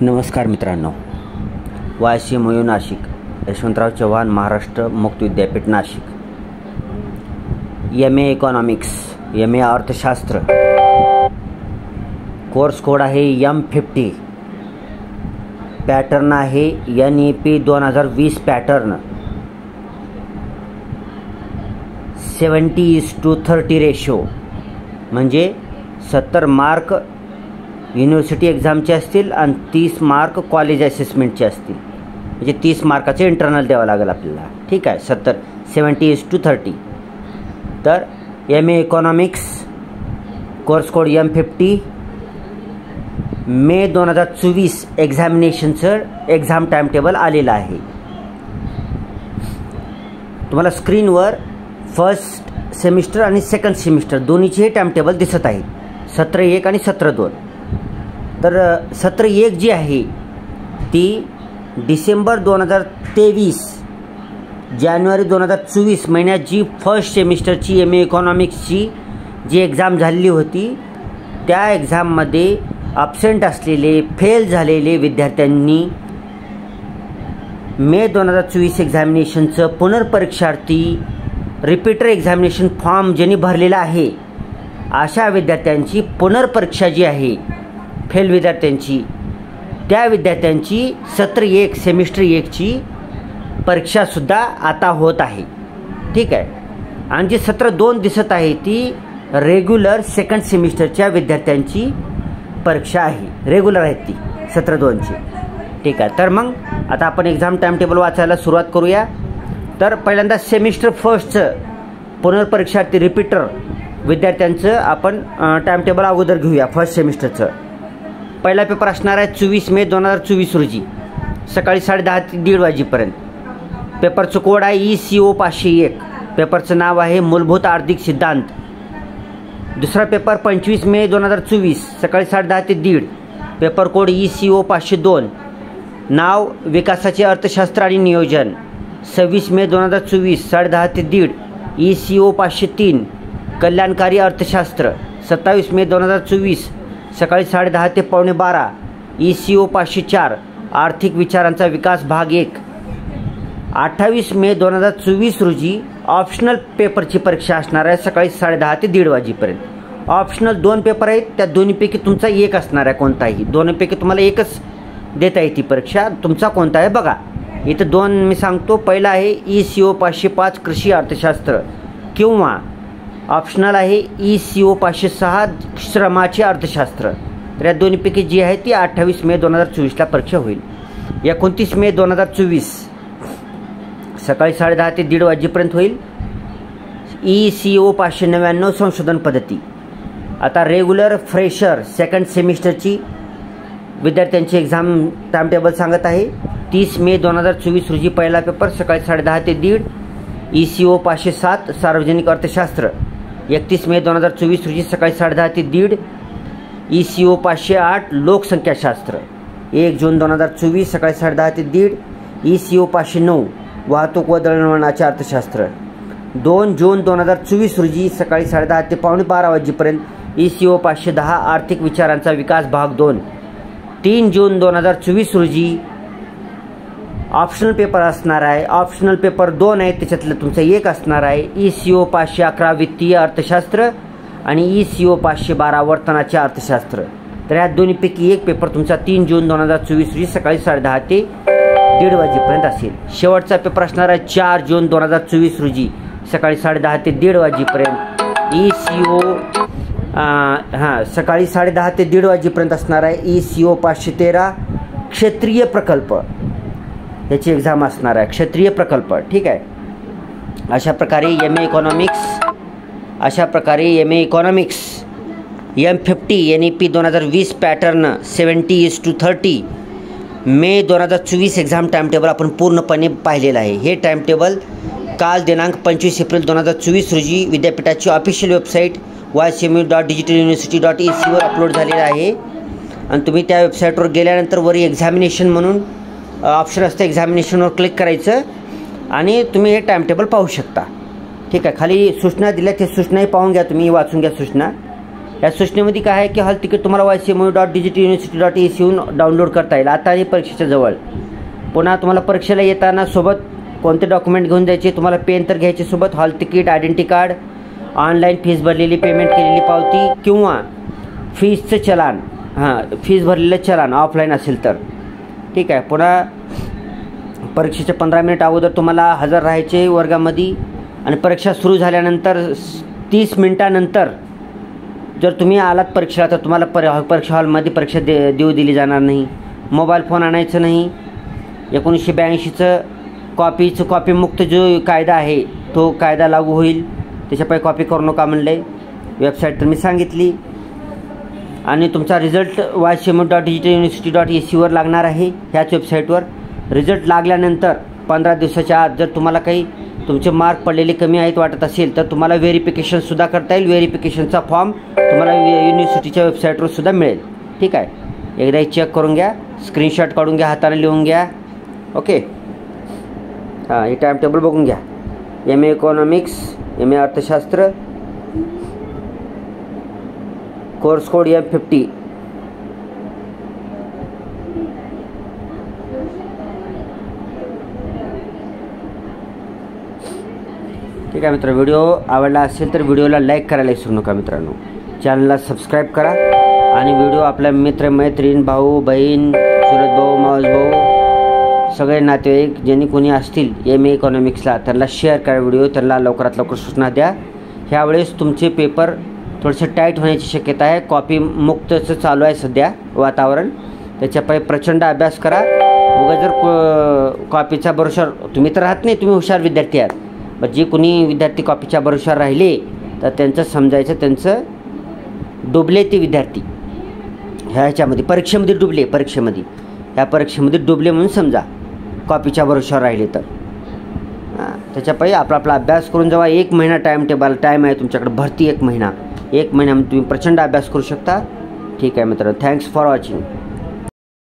नमस्कार मित्रांनो, YCMU नाशिक, यशवंतराव चव्हाण महाराष्ट्र मुक्त विद्यापीठ नाशिक, MA इकॉनॉमिक्स, MA अर्थशास्त्र, कोर्स कोड आहे M50, पॅटर्न आहे NEP 2020 पॅटर्न, 70:30 रेशो, म्हणजे 70 मार्क युनिव्हर्सिटी एक्झामचे असतील आणि 30 मार्क कॉलेज असेसमेंटचे असतील, म्हणजे 30 मार्काचे इंटरनल द्यावं लागेल आपल्याला. ठीक आहे, 70:30. तर MA economics, course code M50, मे 2024 एक्झामिनेशनचं एक्झाम टाईमटेबल आलेलं आहे. तुम्हाला स्क्रीनवर फर्स्ट सेमिस्टर आणि सेकंड सेमिस्टर दोन्हीचे टाईमटेबल दिसत आहेत, सत्र 1 आणि सत्र 2. तर सत्र 1 जी आहे ती डिसेंबर 2023 जानेवारी 2024 महिन्यात जी फर्स्ट सेमिस्टरची MA इकॉनॉमिक्सची जी एक्झाम झालेली होती, त्या एक्झाममध्ये ॲब्सेंट असलेले, फेल झालेले विद्यार्थ्यांनी मे 2024 एक्झामिनेशनचं पुनर्परीक्षार्थी रिपीटर एक्झामिनेशन फॉर्म ज्यांनी भरलेला आहे, अशा विद्यार्थ्यांची पुनर्परीक्षा जी आहे फेल विद्यार्थ्यांची, त्या विद्यार्थ्यांची सत्र 1 सेमिस्टर 1ची परीक्षासुद्धा आता होत आहे. ठीक आहे. आणि जी सत्र 2 दिसत आहे ती रेग्युलर सेकंड सेमिस्टरच्या विद्यार्थ्यांची परीक्षा आहे, रेग्युलर आहेत ती सत्र 2ची. ठीक आहे. तर मग आता आपण एक्झाम टाईमटेबल वाचायला सुरुवात करूया. तर पहिल्यांदा सेमिस्टर फर्स्टचं पुनर्परीक्षार्थी रिपीटर विद्यार्थ्यांचं आपण टाईमटेबल अगोदर घेऊया. फर्स्ट सेमिस्टरचं पहिला पेपर असणार आहे 24 मे 2024 रोजी सकाळी 10:30 ते 1:30 वाजेपर्यंत. पेपरचं कोड आहे ECO 501. पेपरचं नाव आहे मूलभूत आर्थिक सिद्धांत. दुसरा पेपर 25 मे 2024 सकाळी 10:30 ते 1:30. Paper code ECO 502. नाव विकासाचे अर्थशास्त्र आणि नियोजन. 26 मे 2024 10:30 ते 1:30. ECO 503 कल्याणकारी अर्थशास्त्र. 27 मे 2024 सकाळी 10:30 ते 11:15. ECO 504 आर्थिक विचारांचा विकास भाग 1. 28 मे 2024 रोजी ऑप्शनल पेपरची परीक्षा असणार आहे सकाळी 10:30 ते 1:30 वाजेपर्यंत. ऑप्शनल 2 पेपर आहेत, त्या दोन्हीपैकी तुमचा एक असणार आहे कोणताही. दोन्हीपैकी तुम्हाला एकच देता येते परीक्षा, तुमचा कोणता आहे बघा. इथं 2 मी सांगतो. पहिला आहे ECO 505 कृषी अर्थशास्त्र, किंवा ऑप्शनल आहे ECO 506 श्रमाचे अर्थशास्त्र. तर या दोन्हीपैकी जी आहे ती 28 मे 2024ला परीक्षा होईल. 29 मे 2024 सकाळी 10:30 ते 1:30 वाजेपर्यंत होईल. ECO 599 संशोधन पद्धती. आता रेग्युलर फ्रेशर सेकंड सेमिस्टरची विद्यार्थ्यांची एक्झाम टाईमटेबल सांगत आहे. 30 मे 2024 रोजी पहिला पेपर सकाळी 10:30 ते 1:30. ECO 507 सार्वजनिक अर्थशास्त्र. 31 मे 2024 रोजी सकाळी 10:30 ते 1:30. ECO 508 लोकसंख्याशास्त्र. 1 जून 2024 सकाळी 10:30 ते 1:30. ECO 509 वाहतूक व दळणवळणाचे अर्थशास्त्र. 2 जून 2024 रोजी सकाळी 10:30 ते 11:15 वाजेपर्यंत. ECO 510 आर्थिक विचारांचा विकास भाग 2. 3 जून 2024 रोजी ऑप्शनल पेपर असणार आहे. ऑप्शनल पेपर 2 आहे, त्याच्यातलं तुमचं एक असणार आहे. ECO 511 वित्तीय अर्थशास्त्र आणि ECO 512 वर्तनाचे अर्थशास्त्र. तर या दोन्हीपैकी एक पेपर तुमचा 3 जून 2024 रोजी सकाळी 10:30 ते 1:30 वाजेपर्यंत असेल. शेवटचा पेपर असणार आहे 4 जून 2024 रोजी सकाळी 10:30 ते 1:30 वाजेपर्यंत. ECO सकाळी 10:30 ते 1:30 वाजेपर्यंत असणार आहे. ECO 513 क्षेत्रीय प्रकल्प, याची एक्झाम असणार आहे. क्षेत्रीय प्रकल्प. ठीक आहे. अशा प्रकारे MA economics M50 NEP 2020 pattern 70:30 मे 2024 एक्झाम टाईमटेबल आपण पूर्णपणे पाहिलेलं आहे. हे टाईमटेबल काल दिनांक 25 एप्रिल 2024 रोजी विद्यापीठाची ऑफिशियल वेबसाईट YCMU.digitaluniversity.ac वर अपलोड झालेलं आहे. आणि तुम्ही त्या वेबसाईटवर गेल्यानंतर वरी एक्झामिनेशन म्हणून ऑप्शन असतं, एक्झामिनेशनवर क्लिक करायचं आणि तुम्ही हे टाईमटेबल पाहू शकता. ठीक आहे. खाली सूचना दिल्या, ते सूचनाही पाहून घ्या, तुम्ही वाचून घ्या सूचना. या सूचनेमध्ये काय आहे की हॉल तिकीट तुम्हाला ycmu.digitaluniversity.ac हून डाउनलोड करता येईल. आता हे परीक्षेच्या जवळ. पुन्हा तुम्हाला परीक्षेला येताना सोबत कोणते डॉक्युमेंट घेऊन जायचे, तुम्हाला पेन तर घ्यायचे सोबत, hall ticket, identity card, online fees भरलेली, पेमेंट केलेली पावती किंवा फीसचं चलान, फीस भरलेलं चलान ऑफलाईन असेल तर. ठीक आहे. पुन्हा परीक्षेच्या 15 मिनिट अगोदर तुम्हाला हजर राहायचे वर्गामध्ये आणि परीक्षा सुरू झाल्यानंतर 30 मिनिटानंतर जर तुम्ही आलात परीक्षेला तर तुम्हाला परीक्षा हॉलमध्ये परीक्षा देऊ दिली जाणार नाही. मोबाईल फोन आणायचं नाही. 1982चं कॉपीमुक्त जो कायदा आहे तो कायदा लागू होईल. त्याच्यापायी कॉपी करू नका म्हणलं आहे. वेबसाईट तर मी सांगितली. आणि तुमचा रिझल्ट ycmu.digitaluniversity.ac वर लागणार आहे. ह्याच वेबसाईटवर रिझल्ट लागल्यानंतर 15 दिवसाच्या आत जर तुम्हाला काही तुमचे मार्क पडलेले कमी आहेत वाटत असेल तर तुम्हाला व्हेरिफिकेशनसुद्धा करता येईल. व्हेरिफिकेशनचा फॉर्म तुम्हाला युनिव्हर्सिटीच्या वेबसाईटवर सुद्धा मिळेल. ठीक आहे. एकदा चेक करून घ्या, स्क्रीनशॉट काढून घ्या, हाताने लिहून घ्या. ओके. हे टाईम टेबल बघून घ्या. MA इकॉनॉमिक्स, MA अर्थशास्त्र, कोर्स कोड M50. ठीक आहे मित्र. व्हिडिओ आवडला असेल तर व्हिडिओला लाईक करायला विसरू नका मित्रांनो. चॅनलला सबस्क्राईब करा आणि व्हिडिओ आपल्या मित्र, मैत्रीण, भाऊ, बहीण, चुलत भाऊ, मावस भाऊ, सगळे नातेवाईक ज्यांनी कोणी असतील MA इकॉनॉमिक्सला त्यांना शेअर करा व्हिडिओ. त्यांना लवकरात लवकर सूचना द्या. ह्यावेळेस तुमचे पेपर थोडेसे टाईट होण्याची शक्यता आहे. कॉपी मुक्तचं चालू आहे सध्या वातावरण. त्याच्यापायी प्रचंड अभ्यास करा. उगा जर कॉपीचा भरोशावर तुम्ही तर राहत नाही, तुम्ही हुशार विद्यार्थी आहात. पण जे कोणी विद्यार्थी कॉपीच्या भरोशावर राहिले तर त्यांचं समजायचं त्यांचं डुबले ते विद्यार्थी ह्याच्यामध्ये परीक्षेमध्ये डुबले. ह्या परीक्षेमध्ये डुबले म्हणून समजा कॉपीच्या भरोशावर राहिले तर. त्याच्यापायी आपला अभ्यास करून जेव्हा 1 महिना टाईम आहे तुमच्याकडे, भरती 1 महिन्यामध्ये तुम्ही प्रचंड अभ्यास करू शकता. ठीक आहे मित्रांनो. Thanks for watching.